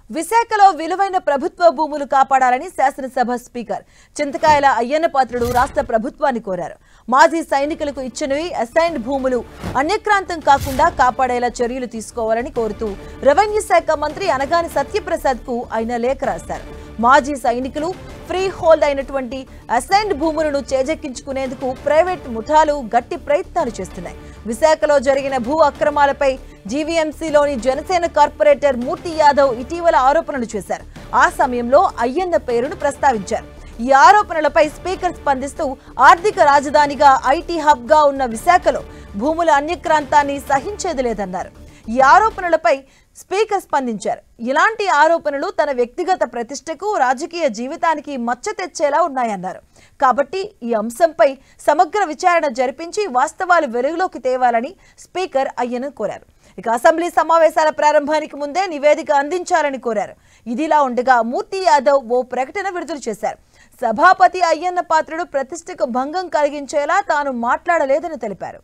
విశాఖలో విలువైన ప్రభుత్వ భూములు కాపాడాలని శాసనసభ స్పీకర్ చింతకాయల అయ్యన్న పాత్రుడు రాష్ట్ర ప్రభుత్వాన్ని కోరారు. మాజీ సైనికులకు ఇచ్చినవి అసైన్డ్ భూములు అన్యక్రాంతం కాకుండా కాపాడేలా చర్యలు తీసుకోవాలని కోరుతూ రెవెన్యూ శాఖ మంత్రి అనగాని సత్యప్రసాద్ కు ఆయన లేఖ రాశారు. మాజీ సైనికులు ఫ్రీ హోల్డ్ అయినటువంటి అసైన్డ్ భూములను చేజెక్కించుకునేందుకు ప్రైవేట్ ముఠాలు గట్టి ప్రయత్నాలు చేస్తున్నాయి. విశాఖలో జరిగిన భూ అక్రమాలపై జీవీఎంసీలోని జనసేన కార్పొరేటర్ మూర్తి యాదవ్ ఇటీవల ఆరోపణలు చేశారు. ఆ సమయంలో అయ్యన్న పేరును ప్రస్తావించారు. ఈ ఆరోపణలపై స్పీకర్ స్పందిస్తూ ఆర్థిక రాజధానిగా ఐటీ హబ్ గా ఉన్న విశాఖలో భూముల అన్యక్రాంతాన్ని సహించేది లేదన్నారు. ఈ ఆరోపణలపై స్పీకర్ స్పందించారు. ఇలాంటి ఆరోపణలు తన వ్యక్తిగత ప్రతిష్టకు రాజకీయ జీవితానికి మచ్చ తెచ్చేలా ఉన్నాయన్నారు. కాబట్టి ఈ అంశంపై సమగ్ర విచారణ జరిపించి వాస్తవాలు వెలుగులోకి తేవాలని స్పీకర్ అయ్యను కోరారు. ఇక అసెంబ్లీ సమావేశాల ప్రారంభానికి ముందే నివేదిక అందించాలని కోరారు. ఇదిలా ఉండగా మూర్తి యాదవ్ ఓ ప్రకటన విడుదల చేశారు. సభాపతి అయ్యన్న పాత్రుడు ప్రతిష్టకు భంగం కలిగించేలా తాను మాట్లాడలేదని తెలిపారు.